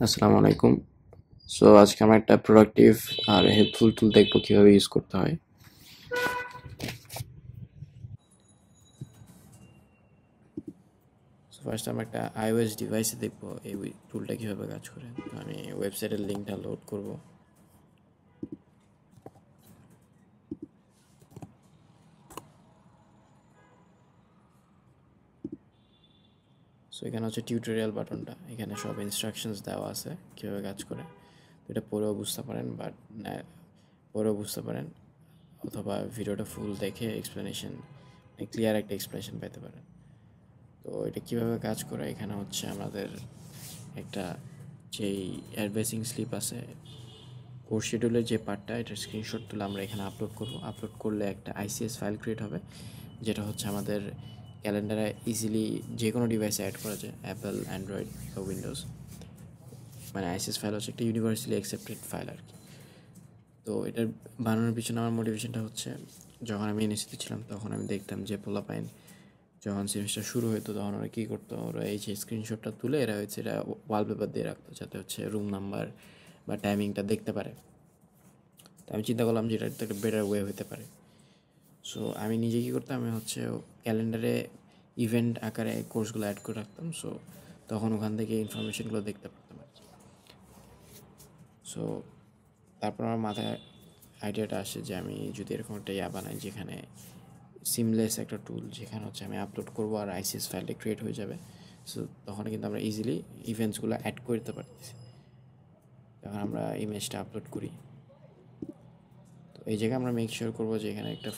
আসসালামু আলাইকুম। সো আজকে আমরা একটা প্রোডাক্টিভ আর হেল্পফুল টুল দেখবো কিভাবে ইউজ করতে হয়। সো ফার্স্ট আমরা একটা iOS ডিভাইসে দেখবো এই টুলটা কিভাবে কাজ করে। তো আমি ওয়েবসাইটের লিঙ্কটা লোড করব। সো এখানে হচ্ছে টিউটোরিয়াল বাটনটা, এখানে সব ইনস্ট্রাকশনস দেওয়া আছে কিভাবে কাজ করে। তো এটা পড়েও বুঝতে পারেন, বাট পড়েও বুঝতে পারেন, অথবা ভিডিওটা ফুল দেখে এক্সপ্লেনেশন, ক্লিয়ার একটা এক্সপ্লেনেশন পেতে পারেন। তো এটা কিভাবে কাজ করে, এখানে হচ্ছে আমাদের একটা যেই অ্যাডভাইসিং স্লিপ আছে, কোর্স শিডিউলের যে পার্টটা, এটার স্ক্রিনশট তুলে আমরা এখানে আপলোড করব। আপলোড করলে একটা আইসিএস ফাইল ক্রিয়েট হবে, যেটা হচ্ছে আমাদের ক্যালেন্ডারে ইজিলি যে কোনো ডিভাইসে অ্যাড করা যায়, অ্যাপেল, অ্যান্ড্রয়েড বা উইন্ডোজ। মানে আইসিএস ফাইল হচ্ছে একটা ইউনিভার্সালি অ্যাকসেপ্টেড ফাইল আর কি। তো এটার বানানোর পিছনে আমার মোটিভেশনটা হচ্ছে, যখন আমি এনএসসিতে ছিলাম তখন আমি দেখতাম যে পোলাপাইন যখন সেমিস্টার শুরু হতো তখন ওরা কী করতো, ওরা এই যে স্ক্রিনশটটা তুলে এরা হচ্ছে এটা ওয়ালপেপার দিয়ে রাখতো, যাতে হচ্ছে রুম নাম্বার বা টাইমিংটা দেখতে পারে। তো আমি চিন্তা করলাম যে এটা একটা বেটার ওয়ে হতে পারে। সো আমি নিজে কী করতাম, আমি হচ্ছে ক্যালেন্ডারে ইভেন্ট আকারে কোর্সগুলো অ্যাড করে রাখতাম। সো তখন ওখান থেকে ইনফরমেশনগুলো দেখতে পারতাম আর কি। সো তারপর আমার মাথায় আইডিয়াটা আসে যে আমি যদি এরকম একটা বানাই, যেখানে সিমলেস একটা টুল, যেখানে হচ্ছে আমি আপলোড করবো আর আইসিএস ফাইলটা ক্রিয়েট হয়ে যাবে। সো তখন কিন্তু আমরা ইজিলি ইভেন্টসগুলো অ্যাড করতে পারতেছি যখন আমরা ইমেজটা আপলোড করি। তো এই জায়গায় আমরা মেক শিওর করবো যে এখানে একটা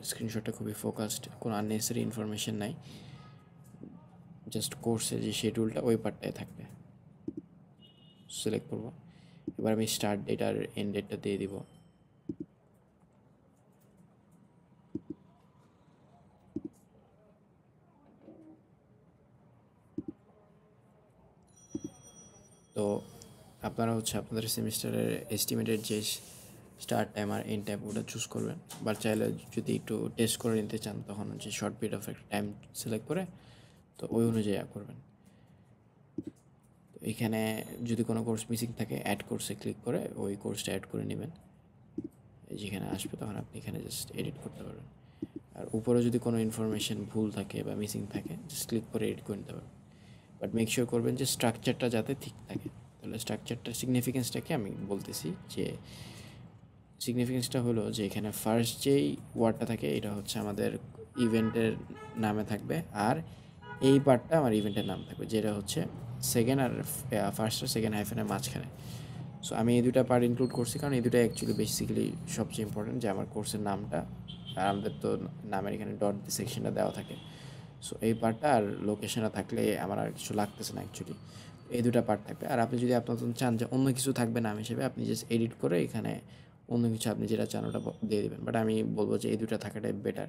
স্ক্রিনশটটা খুবই ফোকাসড, কোনো আননেসেসারি ইনফরমেশন নাই, জাস্ট কোর্সের যে শিডিউলটা ওই পার্টটায় থাকবে। সিলেক্ট করবো, এবার আমি স্টার্ট ডেট আর এন্ড ডেটটা দিয়ে দিব। তো আপনারা হচ্ছে আপনাদের সেমিস্টারের এস্টিমেটেড যে স্টার্ট টাইম আর এন্ড টাইম ওটা চুজ করবেন, বা চাইলে যদি একটু টেস্ট করে নিতে চান তখন হচ্ছে শর্ট পিরিয়ড অফ একটা টাইম সিলেক্ট করে তো ওই অনুযায়ী করবেন। তো এখানে যদি কোনো কোর্স মিসিং থাকে অ্যাড কোর্সে ক্লিক করে ওই কোর্সটা অ্যাড করে নেবেন। যেখানে আসবে তখন আপনি এখানে জাস্ট এডিট করতে পারবেন। আর উপরে যদি কোনো ইনফরমেশন ভুল থাকে বা মিসিং থাকে জাস্ট ক্লিক করে এডিট করে নিতে পারবেন। বাট মেক শিওর করবেন যে স্ট্রাকচারটা যাতে ঠিক থাকে। তাহলে স্ট্রাকচারটার সিগনিফিকেন্সটাকে আমি বলতেছি, যে সিগনিফিকেন্সটা হলো যে এখানে ফার্স্ট যেই ওয়ার্ডটা থাকে এটা হচ্ছে আমাদের ইভেন্টের নামে থাকবে, আর এই পার্টটা আমার ইভেন্টের নাম থাকবে, যেটা হচ্ছে সেকেন্ড আর ফার্স্ট আর সেকেন্ড হাইফেনের মাঝখানে। সো আমি এই দুটা পার্ট ইনক্লুড করছি কারণ এই দুটো অ্যাকচুয়ালি বেসিক্যালি সবচেয়ে ইম্পর্টেন্ট, যে আমার কোর্সের নামটা আর আমাদের তো নামের এখানে ডট সেকশনটা দেওয়া থাকে। সো এই পার্টটা আর লোকেশনটা থাকলে আমার আর কিছু লাগতেছে না অ্যাকচুয়ালি। এই দুটা পার্ট থাকবে। আর আপনি যদি আপনার চান যে অন্য কিছু থাকবে নাম হিসেবে, আপনি জাস্ট এডিট করে এখানে অন্য কিছু আপনি যেটা চান ওটা দিয়ে দেবেন, বাট আমি বলবো যে এই দুটা থাকাটাই বেটার।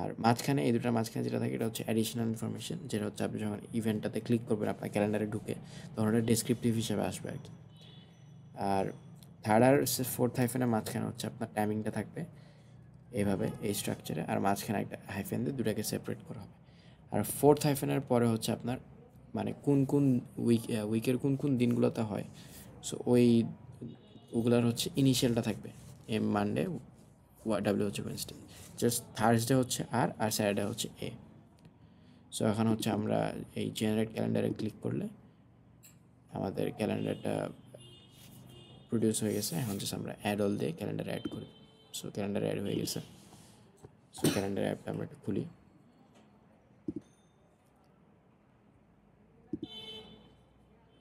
আর মাঝখানে এই দুটার মাঝখানে যেটা থাকে এটা হচ্ছে অ্যাডিশনাল ইনফরমেশন, যেটা হচ্ছে আপনি যখন ইভেন্টটাতে ক্লিক করবেন আপনার ক্যালেন্ডারে ঢুকে তখন এটা ডেসক্রিপটিভ হিসেবে আসবে আর কি। আর থার্ড আর ফোর্থ হাইফেনের মাঝখানে হচ্ছে আপনার টাইমিংটা থাকবে এইভাবে, এই স্ট্রাকচারে, আর মাঝখানে একটা হাইফেন দিয়ে দুটাকে সেপারেট করা হবে। আর ফোর্থ হাইফেনের পরে হচ্ছে আপনার মানে কোন কোন উইকের কোন কোন দিনগুলোতে হয়, সো ওগুলার হচ্ছে ইনিশিয়ালটা থাকবে, এম মানডে, ডাব্লিউ হচ্ছে ওয়েনসডে, জাস্ট থার্সডে হচ্ছে আর স্যাটারডে হচ্ছে এ। সো এখন হচ্ছে আমরা এই জেনারেট ক্যালেন্ডারে ক্লিক করলে আমাদের ক্যালেন্ডারটা প্রডিউস হয়ে গেছে। এখন জাস্ট আমরা অ্যাড অল দিয়ে ক্যালেন্ডারে অ্যাড করি। সো ক্যালেন্ডারে অ্যাড হয়ে গেছে। সো ক্যালেন্ডার অ্যাপটা আমরা একটু খুলি।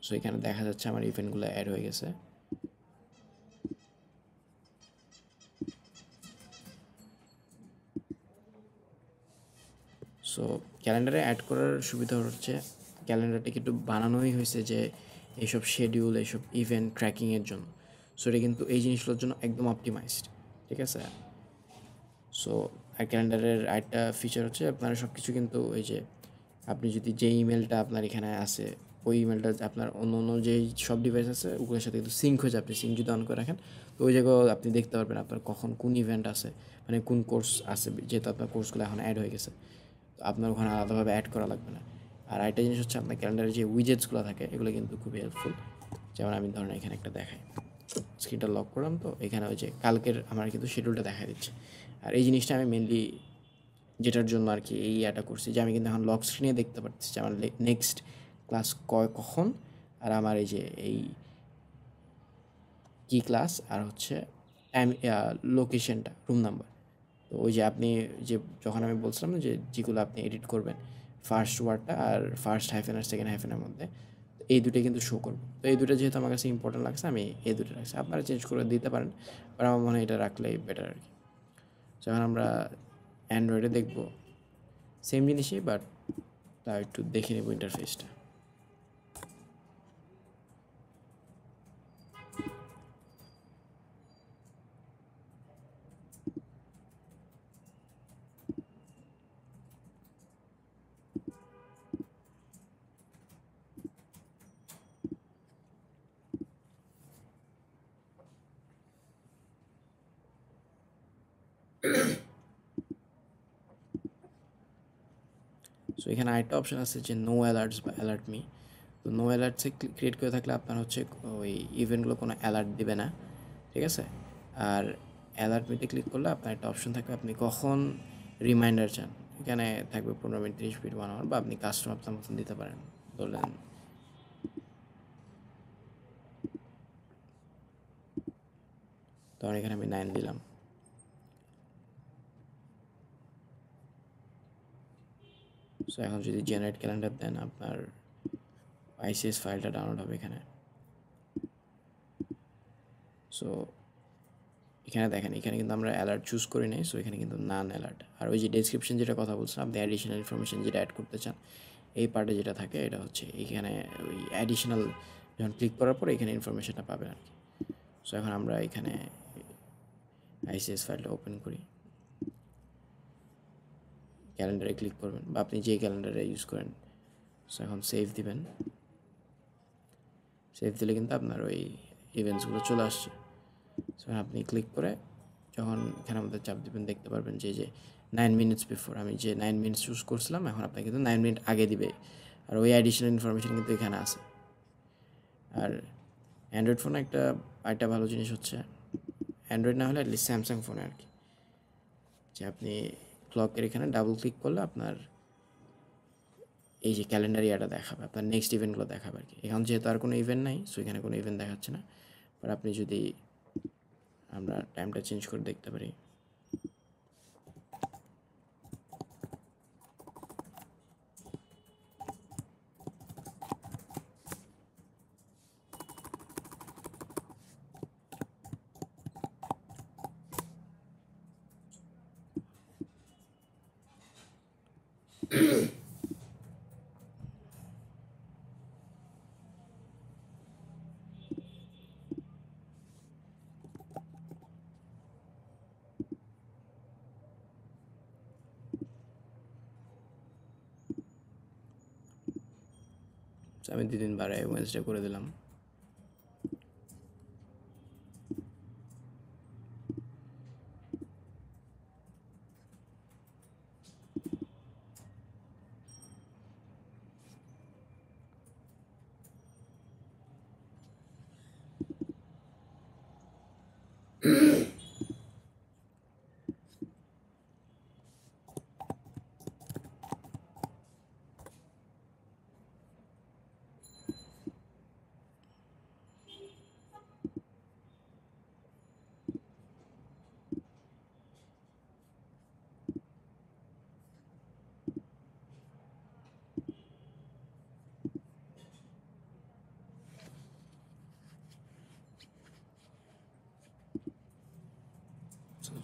সো এখানে দেখা যাচ্ছে আমার ইভেন্টগুলো অ্যাড হয়ে গেছে। সো ক্যালেন্ডারে অ্যাড করার সুবিধা হচ্ছে ক্যালেন্ডারটাকে একটু বানানোই হয়েছে যে এইসব শিডিউল, এইসব ইভেন্ট ট্র্যাকিংয়ের জন্য। সো এটা কিন্তু এই জিনিসগুলোর জন্য একদম অপটিমাইজড, ঠিক আছে। সো আর ক্যালেন্ডারের আরেকটা ফিচার হচ্ছে আপনারা সব কিছু কিন্তু ওই যে আপনি যদি যে ইমেলটা আপনার এখানে আসে ওই ইমেলটা আপনার অন্য অন্য যেই সব ডিভাইস আছে ওগুলোর সাথে কিন্তু সিঙ্ক হয়ে যায়। আপনি সিঙ্ক যদি অন করে রাখেন তো ওই জায়গায় আপনি দেখতে পারবেন আপনার কখন কোন ইভেন্ট আছে, মানে কোন কোর্স আছে, যেহেতু আপনার কোর্সগুলো এখন অ্যাড হয়ে গেছে তো আপনার ওখানে আলাদাভাবে অ্যাড করা লাগবে না। আর আরেকটা জিনিস হচ্ছে আপনার ক্যালেন্ডারে যে উইজেটসগুলো থাকে এগুলো কিন্তু খুবই হেল্পফুল। যেমন আমি ধরেন এখানে একটা দেখাই, স্ক্রিনটা লক করলাম, তো এখানে ওই যে কালকের আমার কিন্তু শিডিউলটা দেখা দিচ্ছে। আর এই জিনিসটা আমি মেনলি যেটার জন্য আর কি এই ইয়াটা করছি, যে আমি কিন্তু এখন লক স্ক্রিনে দেখতে পাচ্ছি যে আমার নেক্সট ক্লাস কখন, আর আমার এই যে এই কি ক্লাস, আর হচ্ছে টাইম, লোকেশনটা, রুম নাম্বার। তো ওই যে আপনি যে যখন আমি বলছিলাম না যে যেগুলো আপনি এডিট করবেন ফার্স্ট ওয়ার্ডটা আর ফার্স্ট হাইফেন আর সেকেন্ড হাইফেনের মধ্যে, তো এই দুটো কিন্তু শো করবো। তো এই দুটো যেহেতু আমার কাছে ইম্পর্টেন্ট লাগছে আমি এই দুটো রাখছি, আপনারা চেঞ্জ করে দিতে পারেন, বাট আমার মনে হয় এটা রাখলেই বেটার আর কি। যখন আমরা অ্যান্ড্রয়েডে দেখবো সেম জিনিসই, বাট তা একটু দেখে নেব ইন্টারফেসটা। সো এখানে আরেকটা অপশান আছে যে নো অ্যালার্টস বা অ্যালার্ট মি। তো নো অ্যালার্টসে ক্রিয়েট করে থাকলে আপনার হচ্ছে ওই ইভেন্টগুলো কোনো অ্যালার্ট দিবে না, ঠিক আছে। আর অ্যালার্ট মিতে ক্লিক করলে আপনার একটা অপশন থাকবে আপনি কখন রিমাইন্ডার চান। এখানে থাকবে 15 মিনিট, 30 মিনিট, 1 আওয়ার, বা আপনি কাস্টম আপনার মতন দিতে পারেন। ধরলেন তখন এখানে আমি 9 দিলাম। সো এখন যদি জেনারেট ক্যালেন্ডার দেন আপনার আইসিএস ফাইলটা ডাউনলোড হবে এখানে। সো এখানে দেখেন, এখানে কিন্তু আমরা অ্যালার্ট চুজ করি নাই, সো এখানে কিন্তু নান অ্যালার্ট। আর ওই যে ডেসক্রিপশন যেটা কথা বলছিলাম, আপনি অ্যাডিশনাল ইনফরমেশন যেটা অ্যাড করতে চান এই পার্টে যেটা থাকে এটা হচ্ছে এইখানে ওই অ্যাডিশনাল যখন ক্লিক করার পর এখানে ইনফরমেশনটা পাবেন আর কি। সো এখন আমরা এখানে আইসিএস ফাইলটা ওপেন করি, ক্যালেন্ডারে ক্লিক করবেন বা আপনি যে ক্যালেন্ডারে ইউজ করেন। সো এখন সেভ দিবেন। সেভ দিলে কিন্তু আপনার ওই ইভেন্টসগুলো চলে আসছে। সো আপনি ক্লিক করে যখন এখানে আমাদের চাপ দিবেন দেখতে পারবেন যে 9 মিনিটস বিফোর, আমি যে 9 মিনিটস চুজ করছিলাম এখন আপনাকে কিন্তু 9 মিনিট আগে দিবে। আর ওই অ্যাডিশনাল ইনফরমেশন কিন্তু এখানে আছে। আর অ্যান্ড্রয়েড ফোনে একটা ভালো জিনিস হচ্ছে, অ্যান্ড্রয়েড না হলে অ্যাটলিস্ট স্যামসাং ফোনে আর কি, যে আপনি ক্লকের এখানে ডাবল ক্লিক করলে আপনার এই যে ক্যালেন্ডার ইয়াটা দেখাবে, আপনার নেক্সট ইভেন্টগুলো দেখাবে আর কি। এখন যেহেতু আর কোনো ইভেন্ট নাই, সো এখানে কোনো ইভেন্ট দেখাচ্ছে না। বাট আপনি যদি আমরা টাইমটা চেঞ্জ করে দেখতে পারি, আমি 2 দিন বাড়ায় ওয়েডনেসডে করে দিলাম।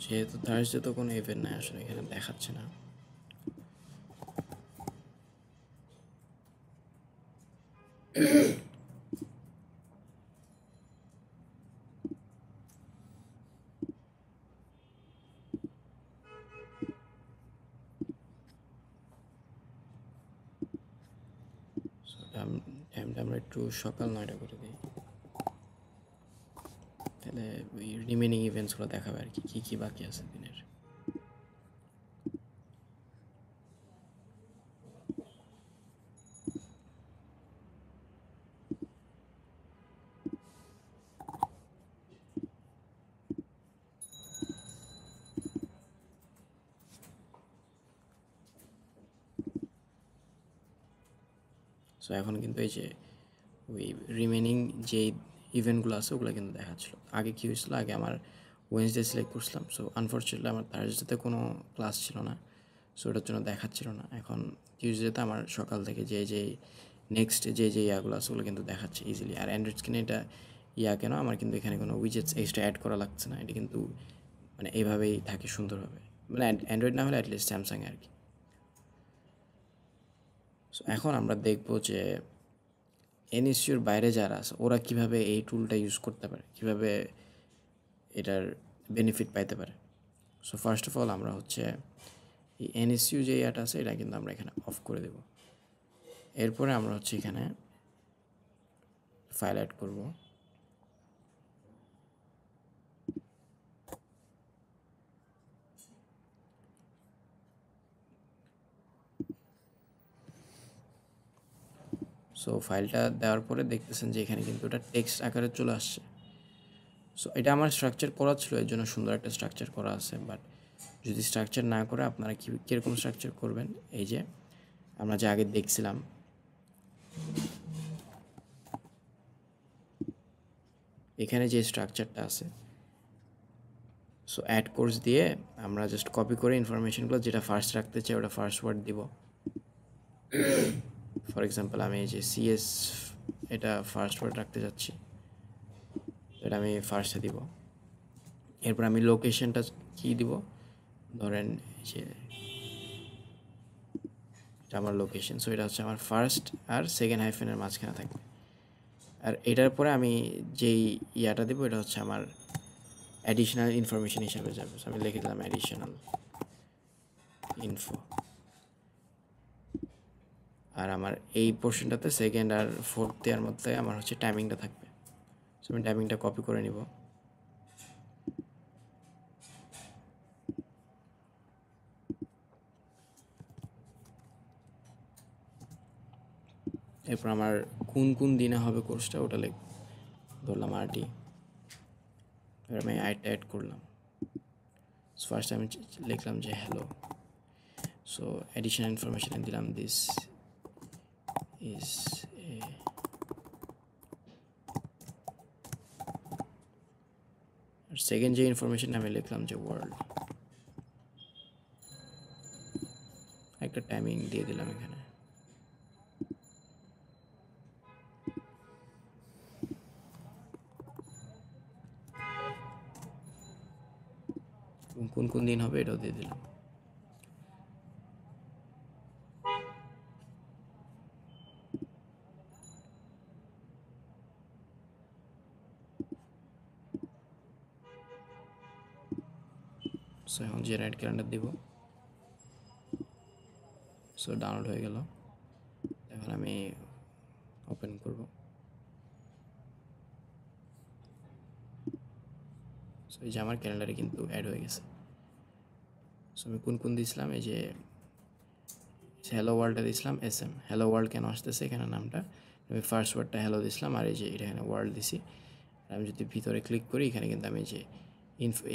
যেহেতু থার্সডে তো কোনো ইভেন্ট নাই আসলে এখানে দেখাচ্ছে না। টাইমটা আমরা একটু সকাল 9টা করে দিই, তাহলে ওই রিমেনিং ইভেন্টসগুলো দেখাবে আর কি কী কী বাকি আছে দিনের। সো এখন কিন্তু এই যে ওই রিমেনিং যে ইভেন্টগুলো আছে ওগুলো কিন্তু দেখাচ্ছিল। আগে কী হয়েছিল, আগে আমার ওয়েডনেসডে সিলেক্ট করছিলাম, সো আনফর্চুনেটলি আমার থার্সডেতে কোনো ক্লাস ছিল না, সো ওটার জন্য দেখাচ্ছিল না। এখন টিউসডেতে আমার সকাল থেকে যে নেক্সট যে ইয়াগুলো আছে ওগুলো কিন্তু দেখাচ্ছে ইজিলি। আর অ্যান্ড্রয়েড স্ক্রিনে এটা কেন আমার কিন্তু এখানে কোনো উইজেটস এক্সট্রা অ্যাড করা লাগছে না, এটা কিন্তু মানে এইভাবেই থাকে সুন্দরভাবে, মানে অ্যান্ড্রয়েড না হলে অ্যাটলিস্ট স্যামসাংয়ে আর কি। সো এখন আমরা দেখব যে এনএসইউর বাইরে যারা আছে ওরা কীভাবে এই টুলটা ইউজ করতে পারে, কীভাবে এটার বেনিফিট পাইতে পারে। সো ফার্স্ট অফ অল আমরা হচ্ছে এই এনএসইউ যে ইয়াটা আছে এটা কিন্তু আমরা এখানে অফ করে দেব। এরপরে আমরা হচ্ছে এখানে ফাইল অ্যাড করব। সো ফাইলটা দেওয়ার পরে দেখতেছেন যে এখানে কিন্তু এটা টেক্সট আকারে চলে আসছে। সো এটা আমার স্ট্রাকচার করা ছিল, এর জন্য সুন্দর একটা স্ট্রাকচার করা আছে। বাট যদি স্ট্রাকচার না করে আপনারা কীরকম স্ট্রাকচার করবেন, এই যে আমরা যে আগে দেখছিলাম এখানে যে স্ট্রাকচারটা আছে, সো অ্যাড কোর্স দিয়ে আমরা জাস্ট কপি করে ইনফরমেশনগুলো যেটা ফার্স্ট রাখতে চাই ওটা ফার্স্ট ওয়ার্ড দিব। ফর এক্সাম্পল আমি এই যে সিএস এটা ফার্স্ট ওয়ার্ড রাখতে যাচ্ছি, এটা আমি ফার্স্টে দিব। এরপর আমি লোকেশনটা কী দিব, ধরেন যে এটা আমার লোকেশন, সো এটা হচ্ছে আমার ফার্স্ট আর সেকেন্ড হাইফেনের মাঝখানে থাকবে। আর এটার পরে আমি যেই ইয়াটা দেবো এটা হচ্ছে আমার অ্যাডিশনাল ইনফরমেশন হিসাবে যাবে। সো আমি লিখে দিলাম অ্যাডিশনাল ইনফো। আর আমার এই পোর্শনটাতে সেকেন্ড আর ফোর্থ ইয়ার মধ্যে আমার হচ্ছে টাইমিংটা থাকবে। সো আমি টাইমিংটা কপি করে নিব। এরপর আমার কোন কোন দিনে হবে কোর্সটা ওটা ধরলাম আরটি। এবার আমি আইটা অ্যাড করলাম। ফার্স্ট আমি লিখলাম যে হ্যালো। সো অ্যাডিশনাল ইনফরমেশন দিলাম দিস ইজ এ আর সেকেন্ড যে ইনফরমেশন আমি লিখলাম যে ওয়ার্ল্ড। একটা টাইমিং দিয়ে দিলাম এখানে। কোন কোন দিন হবে এটাও দিয়ে দিলাম। সো এখন জেনারেট ক্যালেন্ডার দিব। সো ডাউনলোড হয়ে গেল। এখন আমি ওপেন করব। সো এই যে আমার ক্যালেন্ডারে কিন্তু অ্যাড হয়ে গেছে। সো আমি কোন কোন দিয়েছিলাম, এই যে হ্যালো ওয়ার্ল্ডটা দিয়েছিলাম SM। হ্যালো ওয়ার্ল্ড কেন আসতেছে এখানে নামটা, আমি ফার্স্ট ওয়ার্ডটা হ্যালো দিয়েছিলাম আর এই যে এটা এখানে ওয়ার্ল্ড দিছি। আর আমি যদি ভিতরে ক্লিক করি এখানে কিন্তু আমি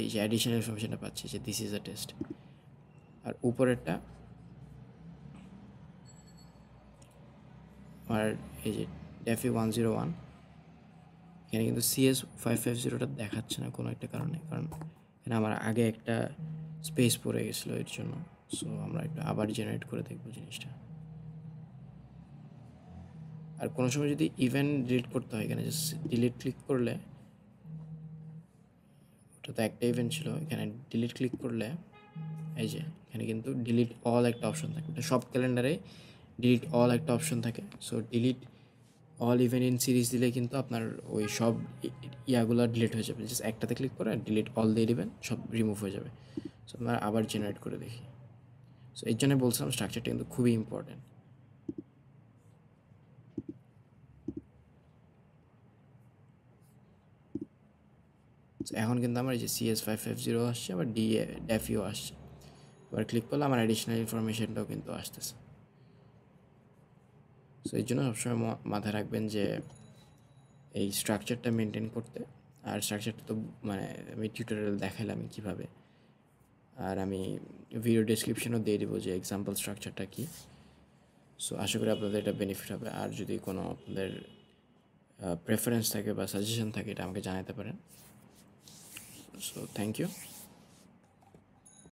এই যে অ্যাডিশনাল ইনফরমেশনটা পাচ্ছি যে দিস ইজ আ টেস্ট। আর উপরেরটা আর এই যে ডেফি 101 এখানে কিন্তু CS550টা দেখাচ্ছে না কোনো একটা কারণে, কারণ এখানে আমার আগে একটা স্পেস পড়ে গেছিলো এর জন্য। সো আমরা একটু আবার জেনারেট করে দেখবো জিনিসটা। আর কোনো সময় যদি ইভেন্ট ডিলিট করতে হয় এখানে জাস্ট ডিলিট ক্লিক করলে, ওটা তো একটা ইভেন্ট ছিল, এখানে ডিলিট ক্লিক করলে এই যে এখানে কিন্তু ডিলিট অল একটা অপশন থাকে। এটা সব ক্যালেন্ডারে ডিলিট অল একটা অপশন থাকে। So delete all event in series দিলে কিন্তু আপনার ওই সব ইয়াগুলো ডিলিট হয়ে যাবে। জাস্ট একটাতে ক্লিক করে ডিলিট অল দিয়ে দিবেন, সব রিমুভ হয়ে যাবে। সো আমরা আবার জেনারেট করে দেখি। সো এই জন্য বলছিলাম স্ট্রাকচারটা কিন্তু খুবই ইম্পর্টেন্ট। এখন কিন্তু আমার এই যে CS550 আসছে, আবার ডেফিও আসছে। এবার ক্লিক করলে আমার অ্যাডিশনাল ইনফরমেশনটাও কিন্তু আসতেছে। সো এই জন্য সবসময় মাথায় রাখবেন যে এই স্ট্রাকচারটা মেনটেন করতে। আর স্ট্রাকচারটা তো মানে আমি টিউটোরিয়াল দেখাইলাম কীভাবে, আর আমি ভিডিও ডেসক্রিপশনও দিয়ে দেবো যে এক্সাম্পল স্ট্রাকচারটা কী। সো আশা করি আপনাদের এটা বেনিফিট হবে। আর যদি কোনো আপনাদের প্রেফারেন্স থাকে বা সাজেশন থাকে, এটা আমাকে জানাতে পারেন। So thank you.